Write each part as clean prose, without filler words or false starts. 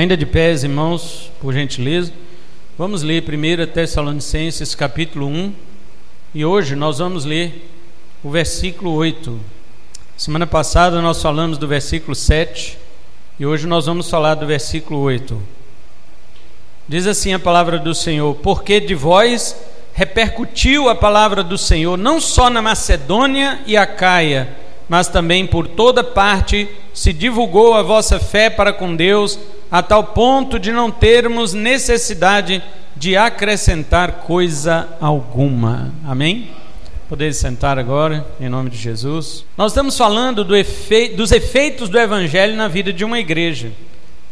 Ainda de pés, irmãos, por gentileza, vamos ler 1 Tessalonicenses capítulo 1, e hoje nós vamos ler o versículo 8. Semana passada nós falamos do versículo 7, e hoje nós vamos falar do versículo 8. Diz assim a palavra do Senhor: porque de vós repercutiu a palavra do Senhor, não só na Macedônia e Acaia, mas também por toda parte se divulgou a vossa fé para com Deus, a tal ponto de não termos necessidade de acrescentar coisa alguma. Amém? Podeis sentar agora, em nome de Jesus. Nós estamos falando dos efeitos do Evangelho na vida de uma igreja,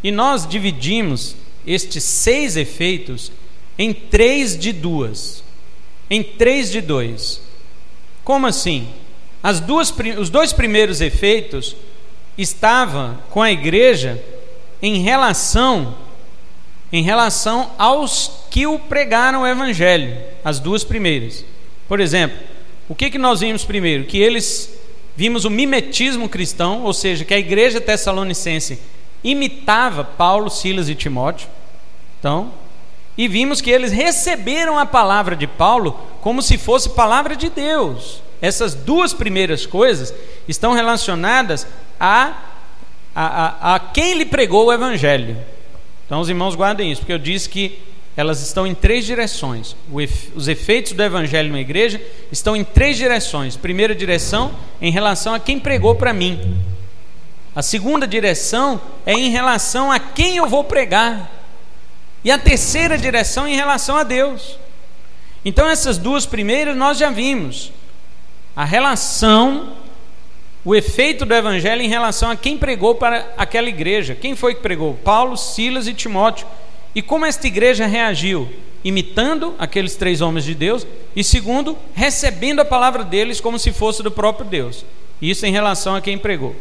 e nós dividimos estes 6 efeitos em 3 de 2. Em 3 de 2. Como assim? Os 2 primeiros efeitos estavam com a igreja em relação aos que o pregaram o Evangelho. As 2 primeiras. Por exemplo, o que nós vimos primeiro? Vimos o mimetismo cristão, ou seja, que a igreja tessalonicense imitava Paulo, Silas e Timóteo. E vimos que eles receberam a palavra de Paulo como se fosse palavra de Deus. Essas 2 primeiras coisas estão relacionadas a quem lhe pregou o Evangelho. Então os irmãos guardem isso, porque eu disse que elas estão em 3 direções. Os efeitos do Evangelho na igreja estão em 3 direções. Primeira direção, em relação a quem pregou para mim. A segunda direção é em relação a quem eu vou pregar. E a terceira direção em relação a Deus. Então essas 2 primeiras nós já vimos. A relação, o efeito do Evangelho em relação a quem pregou para aquela igreja. Quem foi que pregou? Paulo, Silas e Timóteo. E como esta igreja reagiu? Imitando aqueles 3 homens de Deus. E segundo, recebendo a palavra deles como se fosse do próprio Deus. Isso em relação a quem pregou.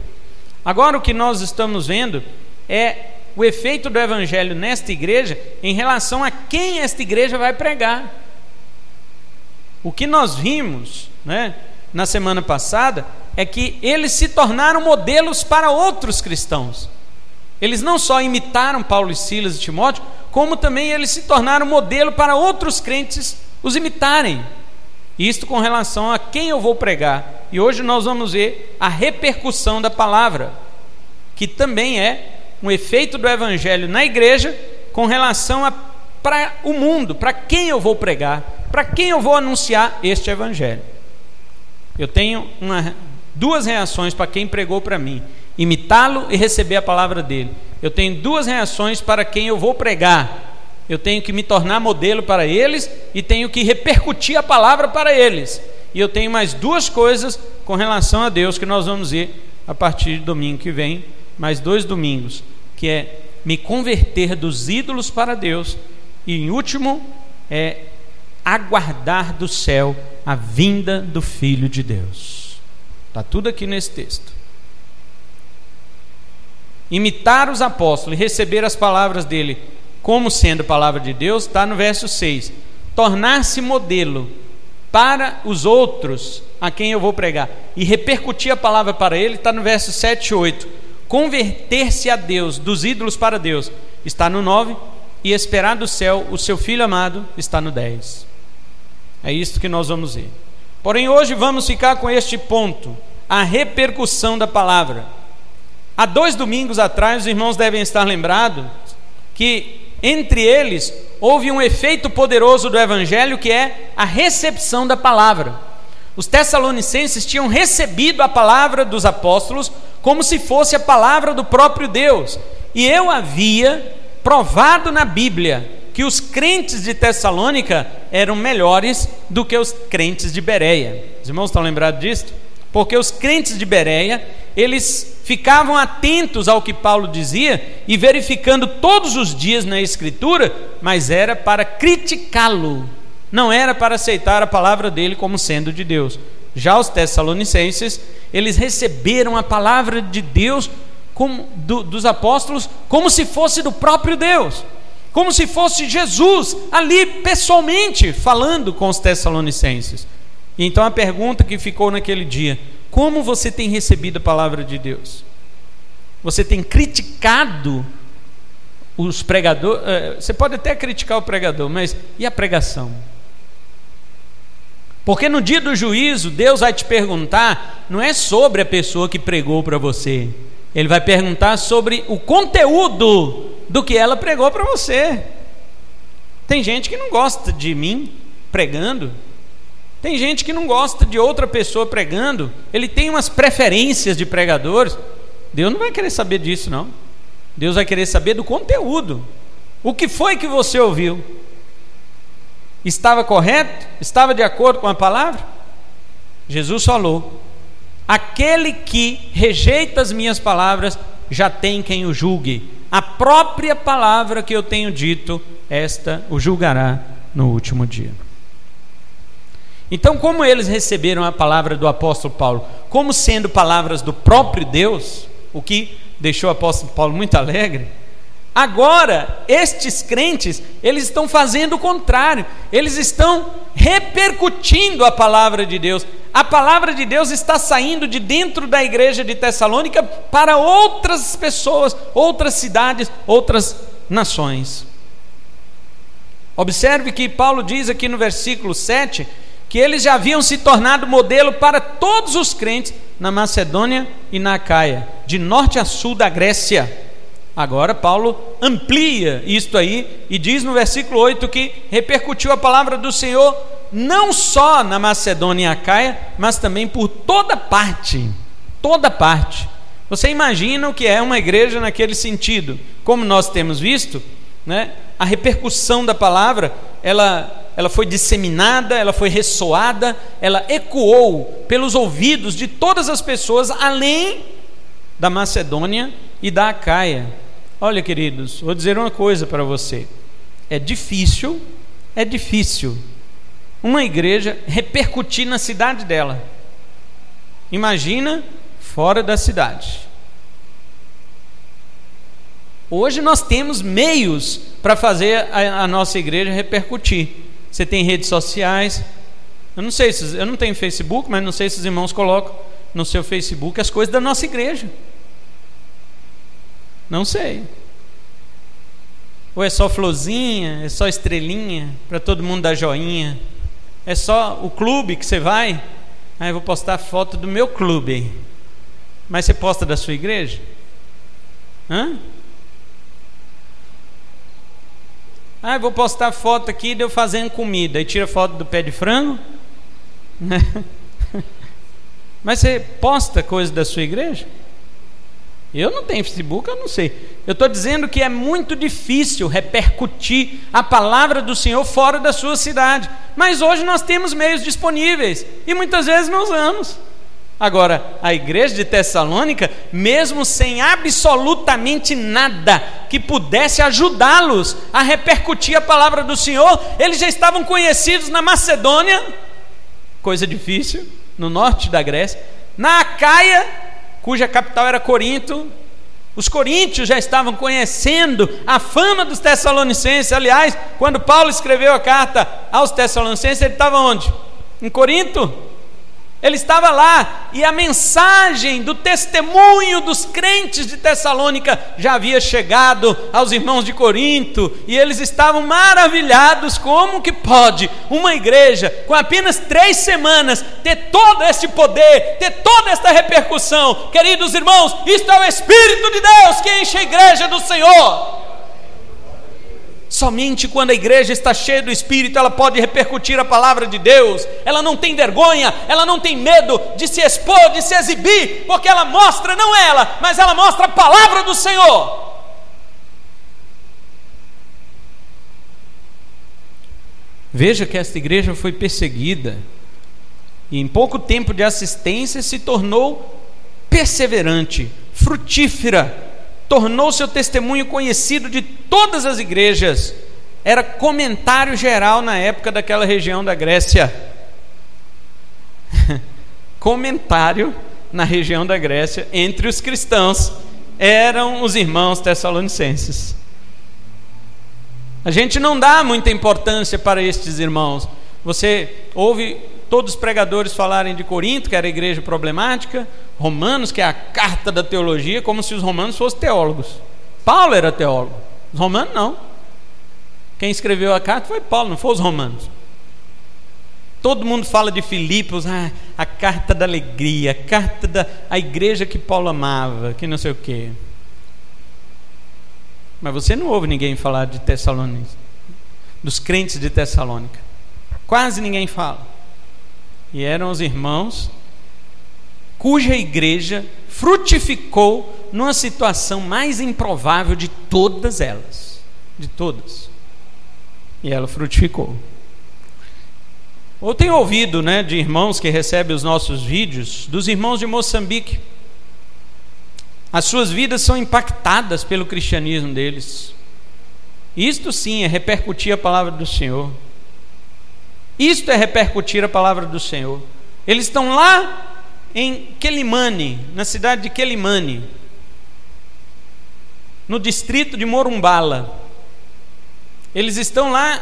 Agora o que nós estamos vendo é o efeito do Evangelho nesta igreja em relação a quem esta igreja vai pregar. O que nós vimos, na semana passada, é que eles se tornaram modelos para outros cristãos. Eles não só imitaram Paulo, Silas e Timóteo, como também eles se tornaram modelo para outros crentes os imitarem. Isto com relação a quem eu vou pregar. E hoje nós vamos ver a repercussão da palavra, que também é um efeito do Evangelho na igreja com relação para o mundo, para quem eu vou pregar, para quem eu vou anunciar este Evangelho. Eu tenho 2 reações para quem pregou para mim: imitá-lo e receber a palavra dele. Eu tenho 2 reações para quem eu vou pregar: eu tenho que me tornar modelo para eles e tenho que repercutir a palavra para eles. E eu tenho mais 2 coisas com relação a Deus que nós vamos ver a partir de domingo que vem, mais 2 domingos, que é me converter dos ídolos para Deus, e em último é aguardar do céu a vinda do Filho de Deus. Está tudo aqui nesse texto. Imitar os apóstolos e receber as palavras dele como sendo palavra de Deus está no verso 6. Tornar-se modelo para os outros a quem eu vou pregar e repercutir a palavra para ele está no verso 7 e 8. Converter-se a Deus, dos ídolos para Deus, está no 9, e esperar do céu o seu Filho amado está no 10. É isso que nós vamos ver. Porém hoje vamos ficar com este ponto: a repercussão da palavra. Há 2 domingos atrás os irmãos devem estar lembrados que entre eles houve um efeito poderoso do Evangelho, que é a recepção da palavra. Os tessalonicenses tinham recebido a palavra dos apóstolos como se fosse a palavra do próprio Deus. E eu havia provado na Bíblia que os crentes de Tessalônica eram melhores do que os crentes de Bereia. Os irmãos estão lembrados disso? Porque os crentes de Bereia, eles ficavam atentos ao que Paulo dizia e verificando todos os dias na Escritura, mas era para criticá-lo, não era para aceitar a palavra dele como sendo de Deus. Já os tessalonicenses, eles receberam a palavra de Deus dos apóstolos como se fosse do próprio Deus, como se fosse Jesus ali pessoalmente falando com os tessalonicenses. E então a pergunta que ficou naquele dia: como você tem recebido a palavra de Deus? Você tem criticado os pregadores, você pode até criticar o pregador, mas e a pregação? Porque no dia do juízo, Deus vai te perguntar, não é sobre a pessoa que pregou para você, Ele vai perguntar sobre o conteúdo do que ela pregou para você. Tem gente que não gosta de mim pregando, tem gente que não gosta de outra pessoa pregando, ele tem umas preferências de pregadores. Deus não vai querer saber disso, não. Deus vai querer saber do conteúdo. O que foi que você ouviu? Estava correto? Estava de acordo com a palavra? Jesus falou: aquele que rejeita as minhas palavras, já tem quem o julgue. A própria palavra que eu tenho dito, esta o julgará no último dia. Então, como eles receberam a palavra do apóstolo Paulo como sendo palavras do próprio Deus, o que deixou o apóstolo Paulo muito alegre, agora estes crentes, eles estão fazendo o contrário, eles estão repercutindo a palavra de Deus. A palavra de Deus está saindo de dentro da igreja de Tessalônica para outras pessoas, outras cidades, outras nações. Observe que Paulo diz aqui no versículo 7 que eles já haviam se tornado modelo para todos os crentes na Macedônia e na Acaia, de norte a sul da Grécia. Agora Paulo amplia isto aí e diz no versículo 8 que repercutiu a palavra do Senhor não só na Macedônia e Acaia, mas também por toda parte. Toda parte. Você imagina o que é uma igreja naquele sentido? Como nós temos visto, né? A repercussão da palavra, ela foi disseminada, ela foi ressoada, ela ecoou pelos ouvidos de todas as pessoas, além da Macedônia e da Acaia. Olha, queridos, vou dizer uma coisa para você: é difícil uma igreja repercutir na cidade dela. Imagina fora da cidade. Hoje nós temos meios para fazer a nossa igreja repercutir. Você tem redes sociais. Eu não tenho Facebook, mas não sei se os irmãos colocam no seu Facebook as coisas da nossa igreja. Não sei. Ou é só florzinha, é só estrelinha para todo mundo dar joinha. É só o clube que você vai. Eu vou postar foto do meu clube. Mas você posta da sua igreja? Eu vou postar foto aqui de eu fazendo comida. E tira foto do pé de frango. Mas você posta coisa da sua igreja? Eu não tenho Facebook, eu não sei. Eu estou dizendo que é muito difícil repercutir a palavra do Senhor fora da sua cidade. Mas hoje nós temos meios disponíveis e muitas vezes não usamos. Agora, a igreja de Tessalônica, mesmo sem absolutamente nada que pudesse ajudá-los a repercutir a palavra do Senhor, eles já estavam conhecidos na Macedônia, coisa difícil, no norte da Grécia, na Acaia, cuja capital era Corinto. Os coríntios já estavam conhecendo a fama dos tessalonicenses. Aliás, quando Paulo escreveu a carta aos tessalonicenses, ele estava onde? Em Corinto. Ele estava lá, e a mensagem do testemunho dos crentes de Tessalônica já havia chegado aos irmãos de Corinto, e eles estavam maravilhados. Como que pode uma igreja com apenas 3 semanas ter todo este poder, ter toda esta repercussão? Queridos irmãos, isto é o Espírito de Deus que enche a igreja do Senhor. Somente quando a igreja está cheia do Espírito, ela pode repercutir a palavra de Deus. Ela não tem vergonha, ela não tem medo de se expor, de se exibir, porque ela mostra, não ela, mas ela mostra a palavra do Senhor. Veja que esta igreja foi perseguida, e em pouco tempo de assistência se tornou perseverante, frutífera, tornou seu testemunho conhecido de todas as igrejas. Era comentário geral na época daquela região da Grécia. Comentário na região da Grécia entre os cristãos eram os irmãos tessalonicenses. A gente não dá muita importância para estes irmãos. Você ouve todos os pregadores falarem de Corinto, que era a igreja problemática, Romanos, que é a carta da teologia, como se os romanos fossem teólogos. Paulo era teólogo. Os romanos não. Quem escreveu a carta foi Paulo, não foi os romanos. Todo mundo fala de Filipos, a carta da alegria, a carta da igreja que Paulo amava, que não sei o quê. Mas você não ouve ninguém falar de Tessalônica, dos crentes de Tessalônica. Quase ninguém fala. E eram os irmãos cuja igreja frutificou numa situação mais improvável de todas elas. De todas. E ela frutificou. Eu tenho ouvido, de irmãos que recebem os nossos vídeos, dos irmãos de Moçambique. As suas vidas são impactadas pelo cristianismo deles. Isto sim é repercutir a palavra do Senhor. Isto é repercutir a palavra do Senhor. Eles estão lá em Quelimane, na cidade de Quelimane, no distrito de Morumbala. Eles estão lá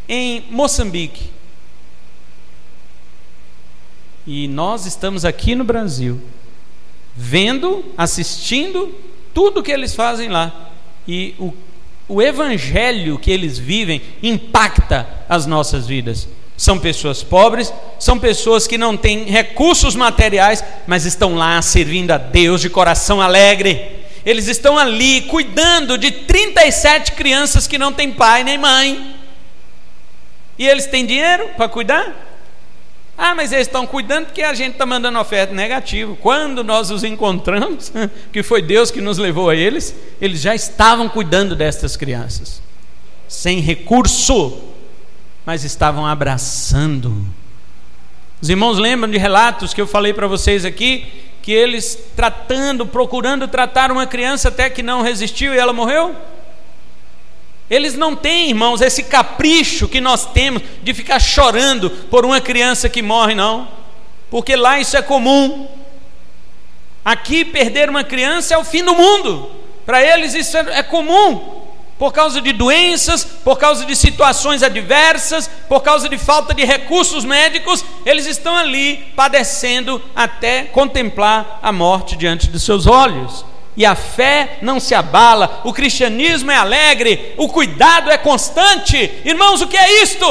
em Moçambique. E nós estamos aqui no Brasil, vendo, assistindo tudo que eles fazem lá. E o evangelho que eles vivem impacta as nossas vidas. São pessoas pobres, são pessoas que não têm recursos materiais, mas estão lá servindo a Deus de coração alegre. Eles estão ali cuidando de 37 crianças que não têm pai nem mãe. E eles têm dinheiro para cuidar? Mas eles estão cuidando porque a gente está mandando oferta negativa. Quando nós os encontramos, que foi Deus que nos levou a eles, eles já estavam cuidando destas crianças, sem recurso, mas estavam abraçando. Os irmãos lembram de relatos que eu falei para vocês aqui, que eles procurando tratar uma criança até que não resistiu e ela morreu? Eles não têm, irmãos, esse capricho que nós temos de ficar chorando por uma criança que morre, não. Porque lá isso é comum. Aqui perder uma criança é o fim do mundo. Para eles isso é comum. Por causa de doenças, por causa de situações adversas, por causa de falta de recursos médicos, eles estão ali padecendo até contemplar a morte diante dos seus olhos. E a fé não se abala, o cristianismo é alegre, o cuidado é constante. Irmãos, o que é isto?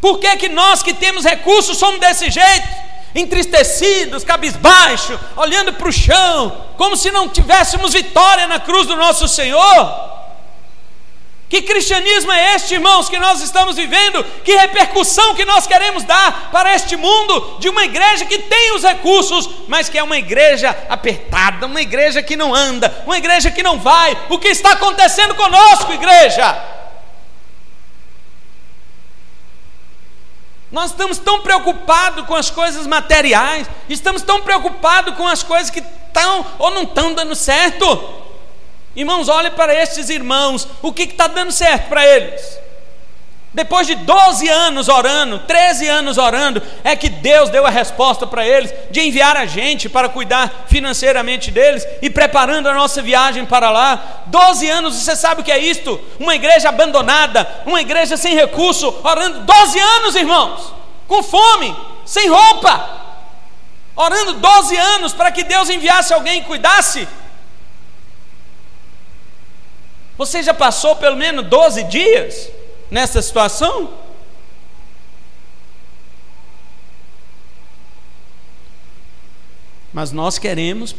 Por que nós que temos recursos somos desse jeito? Entristecidos, cabisbaixo, olhando para o chão, como se não tivéssemos vitória na cruz do nosso Senhor. Que cristianismo é este, irmãos, que nós estamos vivendo? Que repercussão que nós queremos dar para este mundo, de uma igreja que tem os recursos, mas que é uma igreja apertada, uma igreja que não anda, uma igreja que não vai. O que está acontecendo conosco, igreja? Nós estamos tão preocupados com as coisas materiais, estamos tão preocupados com as coisas que estão ou não estão dando certo. Irmãos, olhem para estes irmãos, o que está dando certo para eles? Depois de 12 anos orando, 13 anos orando, é que Deus deu a resposta para eles, de enviar a gente para cuidar financeiramente deles, e preparando a nossa viagem para lá. 12 anos, você sabe o que é isto? Uma igreja abandonada, uma igreja sem recurso, orando 12 anos, irmãos, com fome, sem roupa, orando 12 anos para que Deus enviasse alguém e cuidasse. Você já passou pelo menos 12 dias nessa situação? Mas nós queremos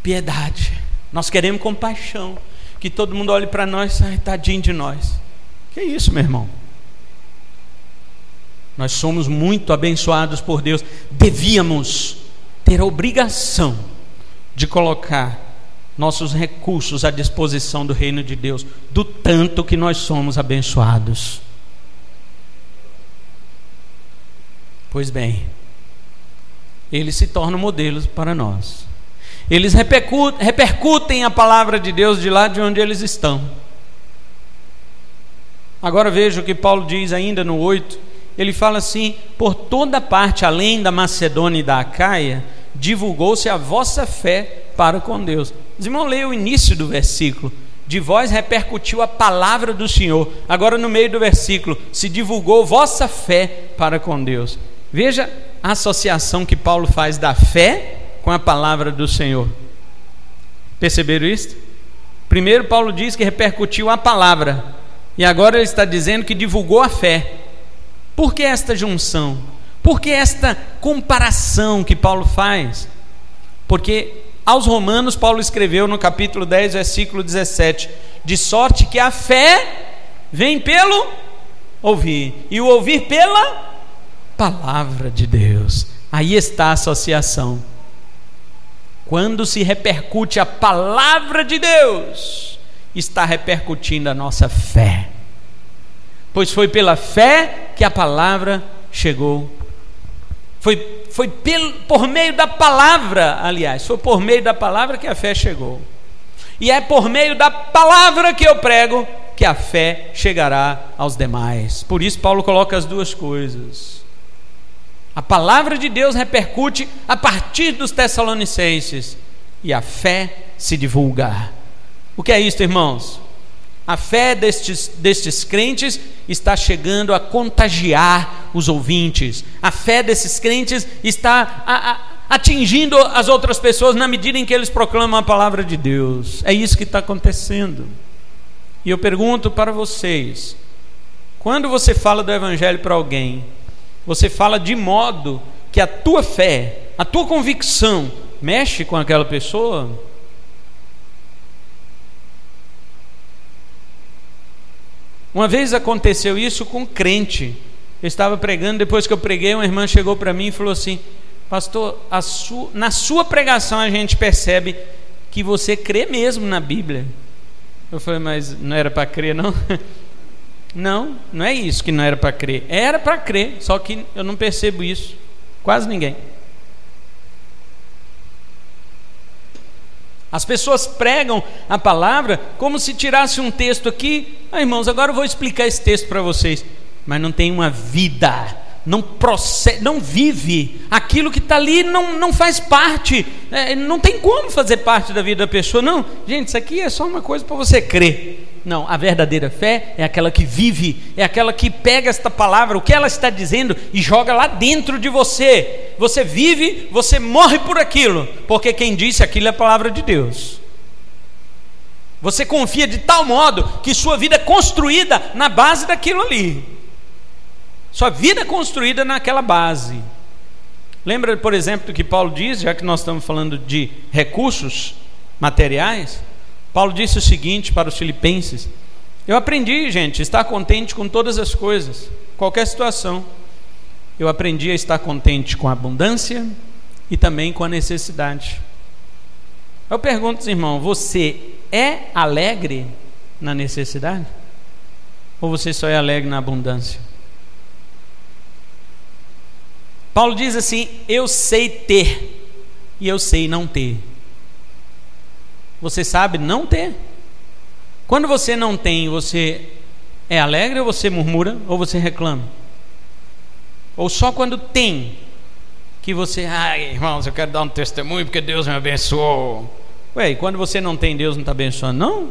piedade, nós queremos compaixão, que todo mundo olhe para nós, tadinho de nós. Que isso, meu irmão? Nós somos muito abençoados por Deus. Devíamos ter a obrigação de colocar nossos recursos à disposição do reino de Deus, do tanto que nós somos abençoados. Pois bem, eles se tornam modelos para nós. Eles repercutem a palavra de Deus de lá de onde eles estão. Agora veja o que Paulo diz ainda no 8. Ele fala assim: por toda parte, além da Macedônia e da Acaia, divulgou-se a vossa fé para com Deus. Os irmãos, leiam o início do versículo. De vós repercutiu a palavra do Senhor. Agora no meio do versículo, se divulgou vossa fé para com Deus. Veja a associação que Paulo faz da fé com a palavra do Senhor. Perceberam isso? Primeiro, Paulo diz que repercutiu a palavra, e agora ele está dizendo que divulgou a fé. Por que esta junção? Por que esta comparação que Paulo faz? Porque aos Romanos, Paulo escreveu no capítulo 10, versículo 17: de sorte que a fé vem pelo ouvir, e o ouvir pela palavra de Deus. Aí está a associação. Quando se repercute a palavra de Deus, está repercutindo a nossa fé, pois foi pela fé que a palavra chegou. Foi por meio da palavra, aliás, foi por meio da palavra que a fé chegou. E é por meio da palavra que eu prego que a fé chegará aos demais. Por isso Paulo coloca as duas coisas. A palavra de Deus repercute a partir dos Tessalonicenses, e a fé se divulga. O que é isso, irmãos? A fé destes crentes está chegando a contagiar os ouvintes. A fé desses crentes está atingindo as outras pessoas na medida em que eles proclamam a palavra de Deus. É isso que está acontecendo. E eu pergunto para vocês: quando você fala do Evangelho para alguém, você fala de modo que a tua fé, a tua convicção mexe com aquela pessoa? Uma vez aconteceu isso com um crente. Eu estava pregando, depois que eu preguei, uma irmã chegou para mim e falou assim: pastor, na sua pregação a gente percebe que você crê mesmo na Bíblia. Eu falei: mas não era para crer, não? Não é isso que não era para crer. Era para crer, só que eu não percebo isso. Quase ninguém. As pessoas pregam a palavra como se tirasse um texto aqui: irmãos, agora eu vou explicar esse texto para vocês. Mas não tem uma vida, não vive aquilo que está ali, não faz parte, não tem como fazer parte da vida da pessoa. Não, gente, isso aqui é só uma coisa para você crer. Não, a verdadeira fé é aquela que vive, é aquela que pega esta palavra, o que ela está dizendo, e joga lá dentro de você. Você vive, você morre por aquilo, porque quem disse aquilo é a palavra de Deus. Você confia de tal modo que sua vida é construída na base daquilo ali. Sua vida é construída naquela base. Lembra, por exemplo, do que Paulo diz, já que nós estamos falando de recursos materiais? Paulo disse o seguinte para os filipenses: eu aprendi, gente, a estar contente com todas as coisas, qualquer situação. Eu aprendi a estar contente com a abundância e também com a necessidade. Eu pergunto, irmão, você é alegre na necessidade? Ou você só é alegre na abundância? Paulo diz assim: eu sei ter e eu sei não ter. Você sabe não ter? Quando você não tem, você é alegre ou você murmura ou você reclama? Ou só quando tem que você: irmãos, eu quero dar um testemunho porque Deus me abençoou. Ué, e quando você não tem, Deus não está abençoando, não?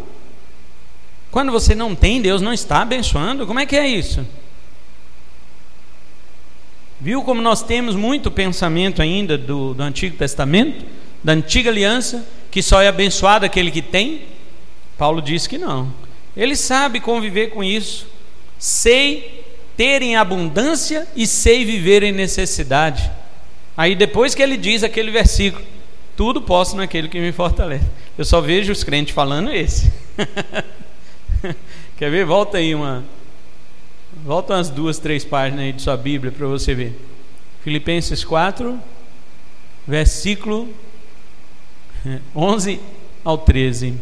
Quando você não tem, Deus não está abençoando? Como é que é isso? Viu como nós temos muito pensamento ainda do Antigo Testamento, da Antiga Aliança, que só é abençoado aquele que tem? Paulo diz que não. Ele sabe conviver com isso. Sei ter em abundância e sei viver em necessidade. Aí depois que ele diz aquele versículo: tudo posso naquele que me fortalece. Eu só vejo os crentes falando esse. Quer ver? Volta umas 2, 3 páginas aí de sua Bíblia para você ver. Filipenses 4, versículo 11 ao 13.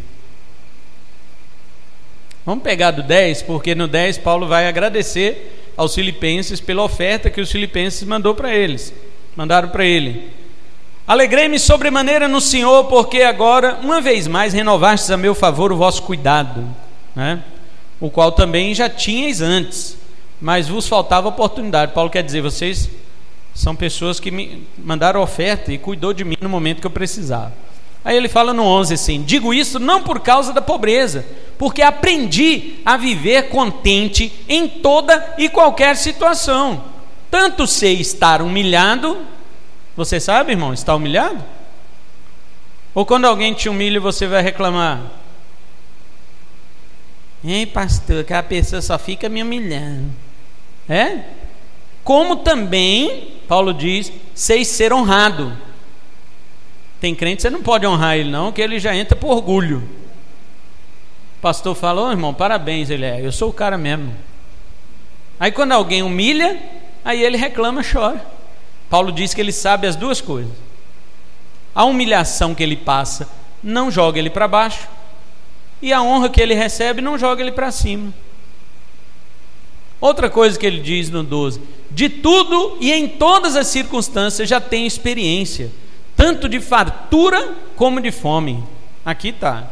Vamos pegar do 10, porque no 10 Paulo vai agradecer aos filipenses pela oferta que os filipenses mandaram para ele. Alegrei-me sobremaneira no Senhor, porque agora, uma vez mais, renovastes a meu favor o vosso cuidado, né? O qual também já tinhais antes, mas vos faltava oportunidade. Paulo quer dizer: vocês são pessoas que me mandaram oferta e cuidou de mim no momento que eu precisava. Aí ele fala no 11 assim: digo isso não por causa da pobreza, porque aprendi a viver contente em toda e qualquer situação. Tanto sei estar humilhado. Você sabe, irmão, estar humilhado? Ou quando alguém te humilha, você vai reclamar: Hein, pastor, aquela pessoa só fica me humilhando. Como também, Paulo diz, sei ser honrado. Tem crente que você não pode honrar ele não, que ele já entra por orgulho. O pastor falou, irmão, parabéns, eu sou o cara mesmo. Aí quando alguém humilha, aí ele reclama, chora. Paulo diz que ele sabe as duas coisas. A humilhação que ele passa não joga ele para baixo, e a honra que ele recebe não joga ele para cima. Outra coisa que ele diz no 12: de tudo e em todas as circunstâncias já tenho experiência, tanto de fartura como de fome. Aqui está.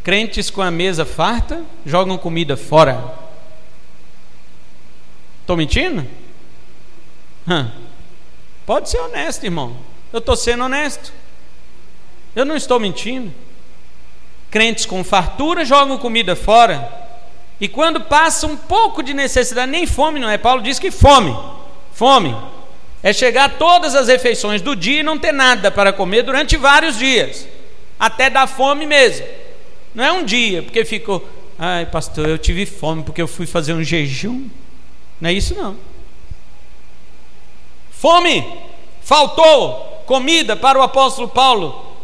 Crentes com a mesa farta jogam comida fora. Estou mentindo? Pode ser honesto, irmão. Eu estou sendo honesto. Eu não estou mentindo. Crentes com fartura jogam comida fora, e quando passa um pouco de necessidade, nem fome não é. Paulo diz que fome é chegar a todas as refeições do dia e não ter nada para comer durante vários dias, até dar fome mesmo. Não é um dia, porque ficou, ai pastor, eu tive fome porque eu fui fazer um jejum. Não é isso não. Fome, faltou comida para o apóstolo Paulo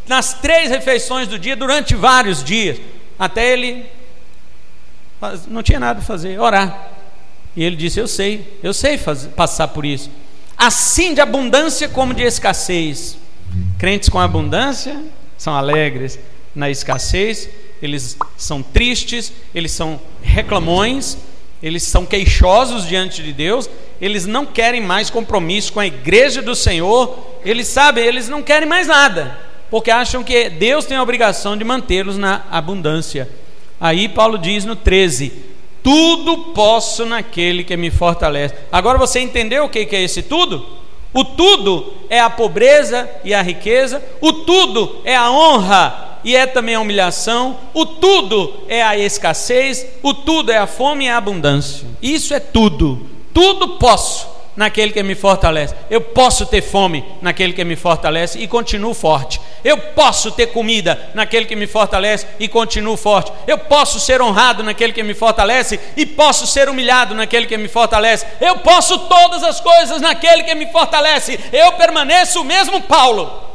nas 3 refeições do dia durante vários dias, até ele não tinha nada a fazer, orar. E ele disse, eu sei passar por isso, assim de abundância como de escassez. Crentes com abundância são alegres, na escassez eles são tristes, eles são reclamões, eles são queixosos diante de Deus, eles não querem mais compromisso com a igreja do Senhor, eles não querem mais nada, porque acham que Deus tem a obrigação de mantê-los na abundância. Aí Paulo diz no 13, tudo posso naquele que me fortalece. Agora você entendeu o que é esse tudo? O tudo é a pobreza e a riqueza, o tudo é a honra e é também a humilhação, o tudo é a escassez, o tudo é a fome e a abundância. Isso é tudo. Tudo posso naquele que me fortalece. Eu posso ter fome naquele que me fortalece e continuo forte. Eu posso ter comida naquele que me fortalece e continuo forte. Eu posso ser honrado naquele que me fortalece e posso ser humilhado naquele que me fortalece. Eu posso todas as coisas naquele que me fortalece. Eu permaneço o mesmo Paulo.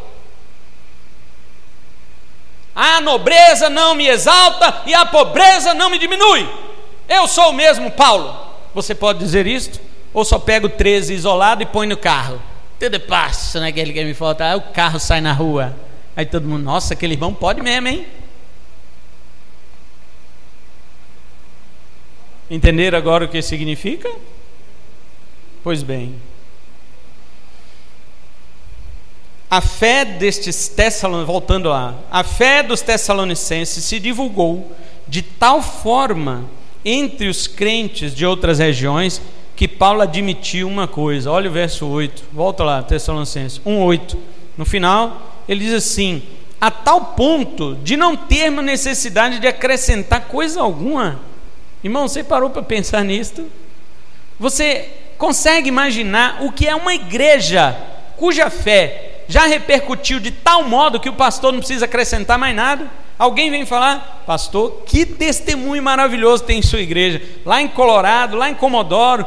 A nobreza não me exalta e a pobreza não me diminui. Eu sou o mesmo Paulo. Você pode dizer isto? Ou só pega o 13 isolado e põe no carro? Tudo passa naquele que me falta. Aí o carro sai na rua. Aí todo mundo, nossa, aquele irmão pode mesmo, hein? Entenderam agora o que significa? Pois bem, a fé destes Tessalonicenses, voltando lá, a fé dos Tessalonicenses se divulgou de tal forma entre os crentes de outras regiões que Paulo admitiu uma coisa. Olha o verso 8, volta lá, Tessalonicenses 1:8. No final ele diz assim: a tal ponto de não termos necessidade de acrescentar coisa alguma. Irmão, você parou para pensar nisto? Você consegue imaginar o que é uma igreja cuja fé já repercutiu de tal modo que o pastor não precisa acrescentar mais nada? Alguém vem falar, pastor, que testemunho maravilhoso tem em sua igreja, lá em Colorado, lá em Comodoro,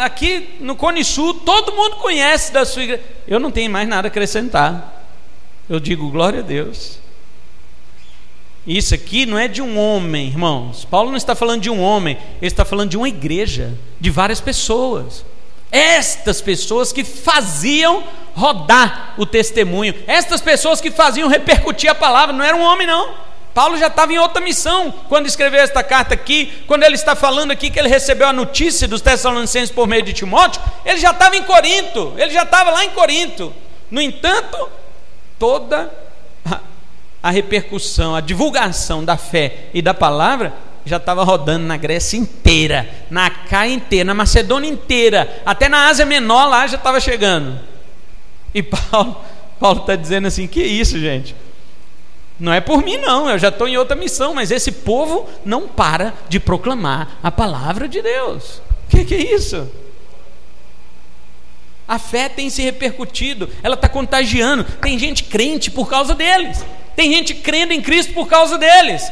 aqui no Cone Sul, todo mundo conhece da sua igreja. Eu não tenho mais nada a acrescentar. Eu digo, glória a Deus. Isso aqui não é de um homem, irmãos. Paulo não está falando de um homem, ele está falando de uma igreja, de várias pessoas. Estas pessoas que faziam rodar o testemunho, estas pessoas que faziam repercutir a palavra, não era um homem não. Paulo já estava em outra missão quando escreveu esta carta aqui. Quando ele está falando aqui que ele recebeu a notícia dos Tessalonicenses por meio de Timóteo, ele já estava em Corinto, ele já estava lá em Corinto. No entanto, toda a repercussão, a divulgação da fé e da palavra já estava rodando na Grécia inteira, na Acaia inteira, na Macedônia inteira, até na Ásia Menor lá já estava chegando. E Paulo está dizendo assim, que isso, gente? Não é por mim não, eu já estou em outra missão, mas esse povo não para de proclamar a palavra de Deus. Que é isso? A fé tem se repercutido, ela está contagiando. Tem gente crente por causa deles, tem gente crendo em Cristo por causa deles.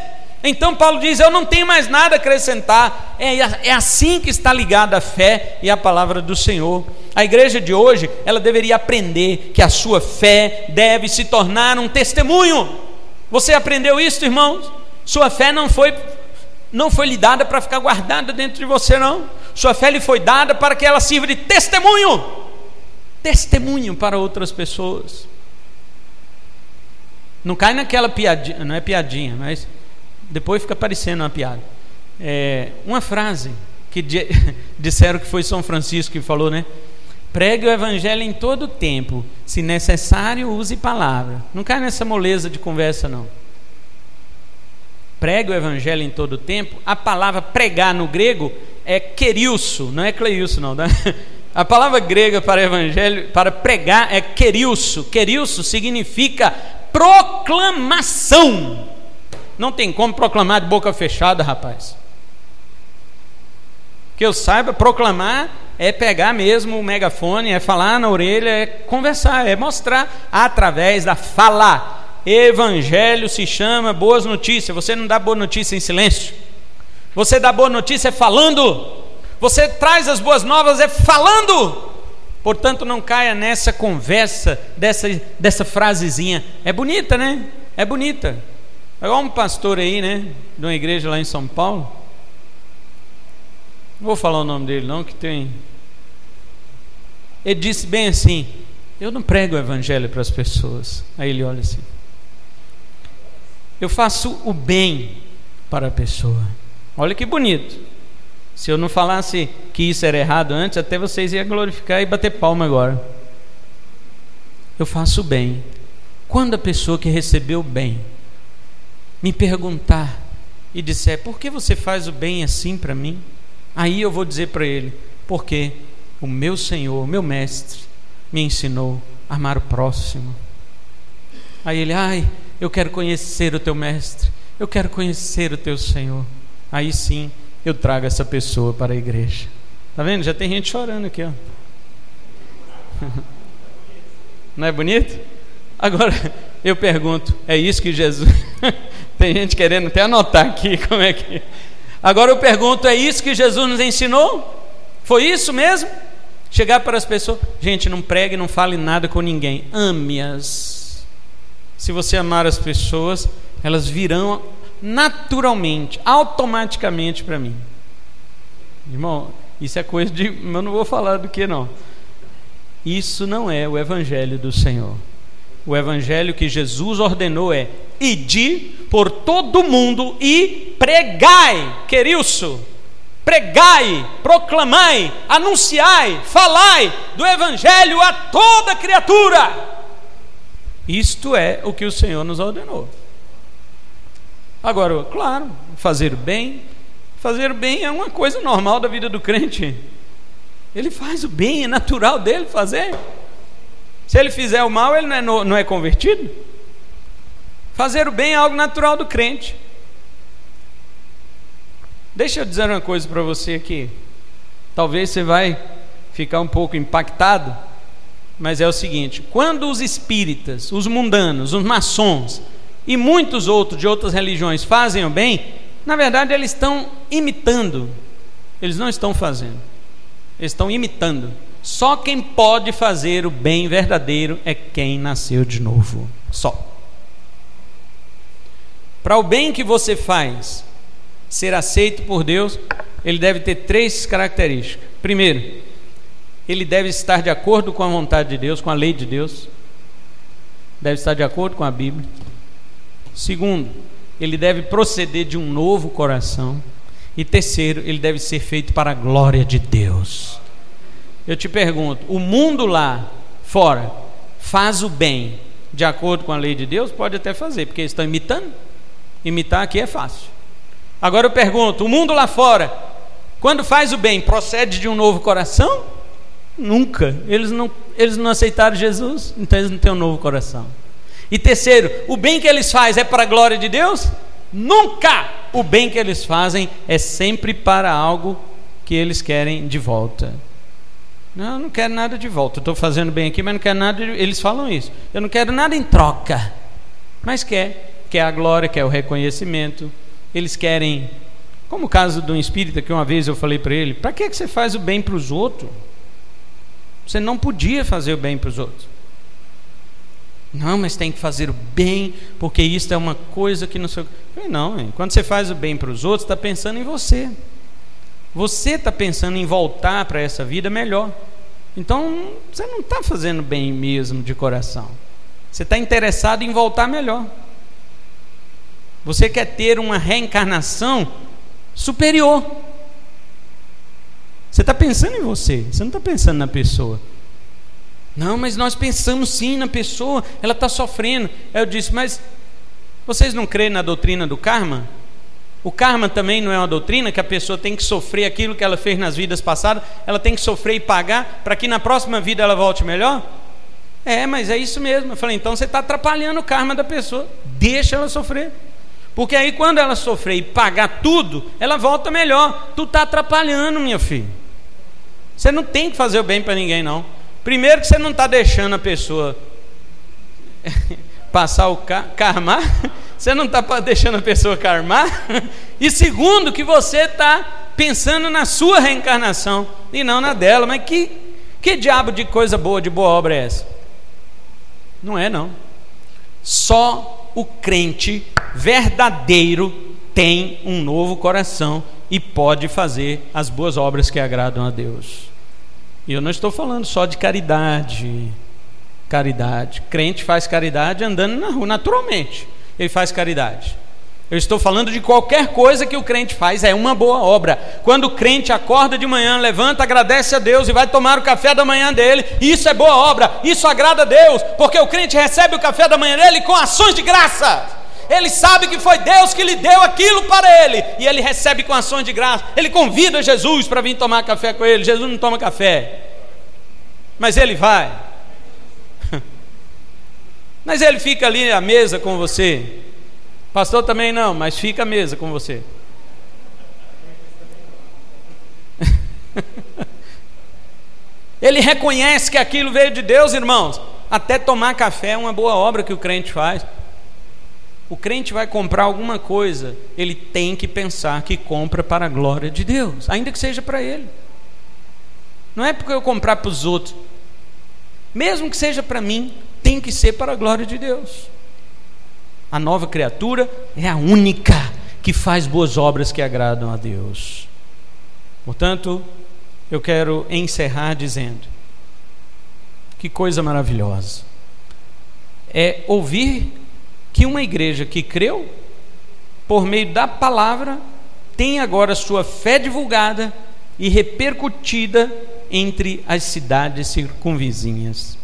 Então Paulo diz: eu não tenho mais nada a acrescentar. É assim que está ligada a fé e a palavra do Senhor. A igreja de hoje, ela deveria aprender que a sua fé deve se tornar um testemunho. Você aprendeu isso, irmãos? Sua fé não foi lhe dada para ficar guardada dentro de você, não. Sua fé lhe foi dada para que ela sirva de testemunho. Testemunho para outras pessoas. Não cai naquela piadinha, não é piadinha, mas depois fica parecendo uma piada. Uma frase que disseram que foi São Francisco que falou, né? Pregue o evangelho em todo o tempo, se necessário use palavra. Não cai nessa moleza de conversa, não. Pregue o evangelho em todo o tempo. A palavra pregar no grego é keriusso, não é cleiusso, não, né? A palavra grega para evangelho, para pregar, é keriusso. Keriusso significa proclamação. Não tem como proclamar de boca fechada, rapaz. Que eu saiba, proclamar é pegar mesmo o megafone, é falar na orelha, é conversar, é mostrar através da fala. Evangelho se chama boas notícias. Você não dá boa notícia em silêncio. Você dá boa notícia falando. Você traz as boas novas falando. Portanto, não caia nessa conversa dessa frasezinha. É bonita, né? É bonita. Igual um pastor aí, né, de uma igreja lá em São Paulo. Não vou falar o nome dele não, que tem. Ele disse bem assim: eu não prego o evangelho para as pessoas. Aí ele olha assim: eu faço o bem para a pessoa. Olha que bonito. Se eu não falasse que isso era errado antes, até vocês iam glorificar e bater palma agora. Eu faço o bem. Quando a pessoa que recebeu o bem me perguntar e disser: por que você faz o bem assim para mim? Aí eu vou dizer para ele: porque o meu Senhor, o meu mestre, me ensinou a amar o próximo. Aí ele: eu quero conhecer o teu mestre, eu quero conhecer o teu Senhor. Aí sim eu trago essa pessoa para a igreja. Tá vendo? Já tem gente chorando aqui, ó. Não é bonito? Agora eu pergunto: é isso que Jesus... Tem gente querendo até anotar aqui como é que... Agora eu pergunto: é isso que Jesus nos ensinou? Foi isso mesmo? Chegar para as pessoas: gente, não pregue, não fale nada com ninguém, ame-as. Se você amar as pessoas, elas virão naturalmente, automaticamente para mim. Irmão, isso é coisa de... eu não vou falar do que não. Isso não é o evangelho do Senhor. O evangelho que Jesus ordenou é: ide por todo mundo e pregai, queriusso, pregai, proclamai, anunciai, falai do evangelho a toda criatura. Isto é o que o Senhor nos ordenou. Agora, claro, fazer o bem é uma coisa normal da vida do crente. Ele faz o bem, é natural dele fazer. Se ele fizer o mal, ele não é convertido. Fazer o bem é algo natural do crente. Deixa eu dizer uma coisa para você aqui. Talvez você vai ficar um pouco impactado, mas é o seguinte: quando os espíritas, os mundanos, os maçons e muitos outros de outras religiões fazem o bem, na verdade eles estão imitando. Eles não estão fazendo, eles estão imitando. Só quem pode fazer o bem verdadeiro é quem nasceu de novo. Só. Para o bem que você faz ser aceito por Deus, ele deve ter 3 características. Primeiro, ele deve estar de acordo com a vontade de Deus, com a lei de Deus. Deve estar de acordo com a Bíblia. Segundo, ele deve proceder de um novo coração. E terceiro, ele deve ser feito para a glória de Deus. Eu te pergunto: o mundo lá fora faz o bem de acordo com a lei de Deus? Pode até fazer, porque eles estão imitando. Imitar aqui é fácil. Agora eu pergunto: o mundo lá fora, quando faz o bem, procede de um novo coração? Nunca. Eles não aceitaram Jesus, então eles não têm um novo coração. E terceiro, o bem que eles fazem é para a glória de Deus? Nunca. O bem que eles fazem é sempre para algo que eles querem de volta. Não, eu não quero nada de volta. Eu estou fazendo bem aqui, mas não quero nada eles falam isso: eu não quero nada em troca. Mas quer a glória, quer o reconhecimento. eles querem, como o caso de um espírita que uma vez eu falei para ele: para que você faz o bem para os outros? Você não podia fazer o bem para os outros. Não, mas tem que fazer o bem, porque isso é uma coisa que não sei. Não, quando você faz o bem para os outros, está pensando em você. Você está pensando em voltar para essa vida melhor. Então, você não está fazendo bem mesmo de coração. Você está interessado em voltar melhor. Você quer ter uma reencarnação superior. Você está pensando em você, você não está pensando na pessoa. Não, mas nós pensamos sim na pessoa, ela está sofrendo. Aí eu disse: mas vocês não creem na doutrina do karma? O karma também não é uma doutrina que a pessoa tem que sofrer aquilo que ela fez nas vidas passadas, ela tem que sofrer e pagar para que na próxima vida ela volte melhor? Mas é isso mesmo. Eu falei: então você está atrapalhando o karma da pessoa, deixa ela sofrer, porque aí quando ela sofrer e pagar tudo, ela volta melhor. Tu está atrapalhando, minha filha. Você não tem que fazer o bem para ninguém, não. Primeiro que você não está deixando a pessoa passar o karmar, você não está deixando a pessoa karmar, e segundo que você está pensando na sua reencarnação e não na dela. Mas que diabo de coisa boa, de boa obra é essa? Não é, não. Só o crente verdadeiro tem um novo coração e pode fazer as boas obras que agradam a Deus. E eu não estou falando só de caridade. Crente faz caridade andando na rua, naturalmente ele faz caridade. Eu estou falando de qualquer coisa que o crente faz, é uma boa obra. Quando o crente acorda de manhã, levanta, agradece a Deus e vai tomar o café da manhã dele, isso é boa obra, isso agrada a Deus, porque o crente recebe o café da manhã dele com ações de graça. Ele sabe que foi Deus que lhe deu aquilo para ele, e ele recebe com ações de graça. Ele convida Jesus para vir tomar café com ele. Jesus não toma café, mas ele vai. Mas ele fica ali à mesa com você. Pastor também não, mas fica à mesa com você. Ele reconhece que aquilo veio de Deus, irmãos. Até tomar café é uma boa obra que o crente faz. O crente vai comprar alguma coisa, ele tem que pensar que compra para a glória de Deus, ainda que seja para ele. Não é porque eu comprar para os outros, mesmo que seja para mim, tem que ser para a glória de Deus. A nova criatura é a única que faz boas obras que agradam a Deus. Portanto, eu quero encerrar dizendo: que coisa maravilhosa é ouvir que uma igreja que creu, por meio da palavra, tem agora sua fé divulgada e repercutida entre as cidades circunvizinhas.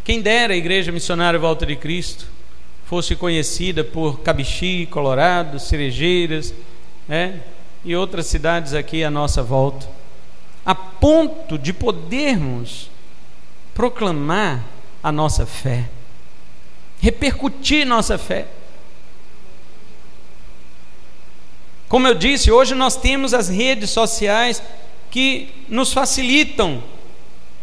Quem dera a Igreja Missionária Volta de Cristo fosse conhecida por Cabixi, Colorado, Cerejeiras, e outras cidades aqui à nossa volta, a ponto de podermos proclamar a nossa fé, repercutir nossa fé. Como eu disse, hoje nós temos as redes sociais que nos facilitam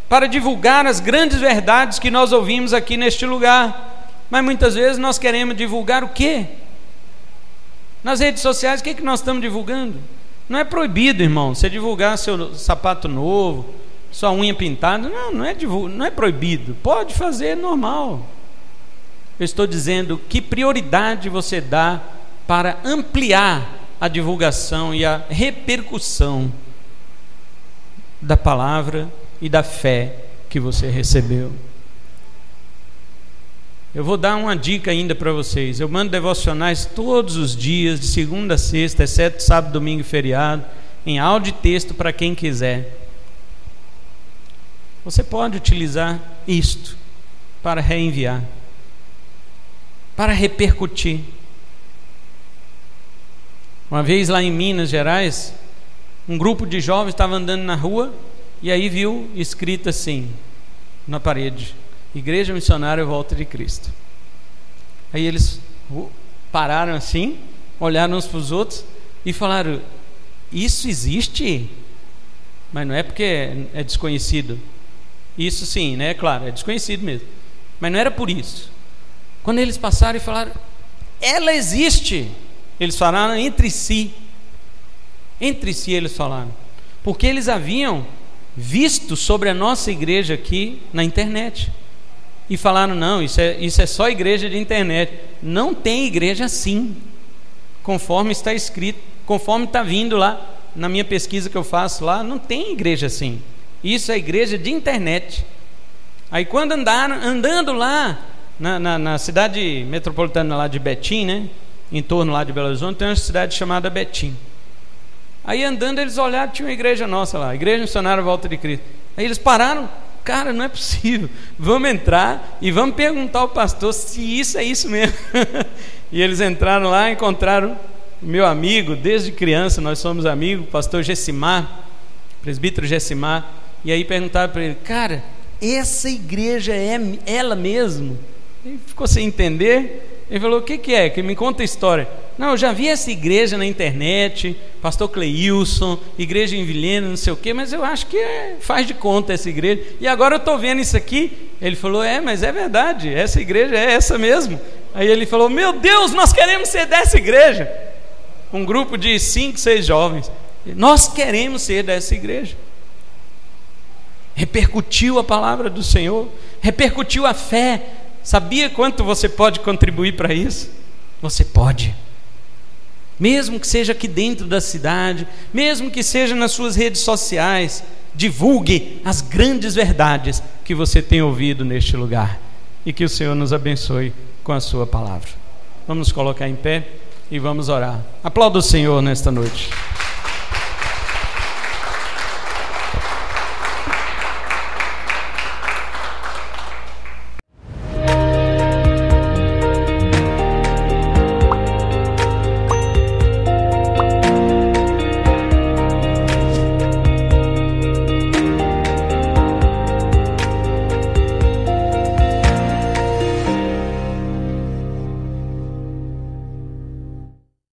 para divulgar as grandes verdades que nós ouvimos aqui neste lugar. Mas muitas vezes nós queremos divulgar o quê? Nas redes sociais, o que nós estamos divulgando? Não é proibido, irmão, você divulgar seu sapato novo, sua unha pintada. Não é proibido, pode fazer, é normal. Eu estou dizendo que prioridade você dá para ampliar a divulgação e a repercussão da palavra e da fé que você recebeu. Eu vou dar uma dica ainda para vocês. Eu mando devocionais todos os dias, de segunda a sexta, exceto sábado, domingo e feriado, em áudio e texto para quem quiser. Você pode utilizar isto para reenviar, para repercutir. Uma vez lá em Minas Gerais, um grupo de jovens estava andando na rua e aí viu escrito assim na parede: Igreja Missionária Volta de Cristo. Aí eles pararam assim, olharam uns para os outros e falaram: isso existe? Mas não é porque é desconhecido. Isso sim, né? Claro, é desconhecido mesmo. Mas não era por isso. Quando eles passaram e falaram: ela existe. Eles falaram entre si. Entre si eles falaram. Porque eles haviam visto sobre a nossa igreja aqui na internet. E falaram, não, isso é só igreja de internet. Não tem igreja assim, conforme está escrito, conforme está vindo lá, na minha pesquisa que eu faço lá, não tem igreja assim. Isso é igreja de internet. Aí quando andando lá, na cidade metropolitana lá de Betim, né, em torno lá de Belo Horizonte, tem uma cidade chamada Betim. Aí andando eles olharam, tinha uma igreja nossa lá, Igreja Missionária Volta de Cristo. Aí eles pararam, cara, não é possível, vamos entrar e vamos perguntar ao pastor se isso é isso mesmo. E eles entraram lá, encontraram meu amigo, desde criança nós somos amigos, o pastor Gessimar, presbítero Gessimar. E aí perguntaram para ele, cara, essa igreja é ela mesmo? Ele ficou sem entender. Ele falou, o que é? Que me conta a história. Não, eu já vi essa igreja na internet, pastor Cleilson, igreja em Vilhena, não sei o quê, mas eu acho que faz de conta essa igreja. E agora eu estou vendo isso aqui. Ele falou, mas é verdade, essa igreja é essa mesmo. Aí ele falou, meu Deus, nós queremos ser dessa igreja. Um grupo de 5, 6 jovens. Nós queremos ser dessa igreja. Repercutiu a palavra do Senhor, repercutiu a fé. Sabia quanto você pode contribuir para isso? Você pode. Mesmo que seja aqui dentro da cidade, mesmo que seja nas suas redes sociais, divulgue as grandes verdades que você tem ouvido neste lugar. E que o Senhor nos abençoe com a sua palavra. Vamos nos colocar em pé e vamos orar. Aplauda o Senhor nesta noite.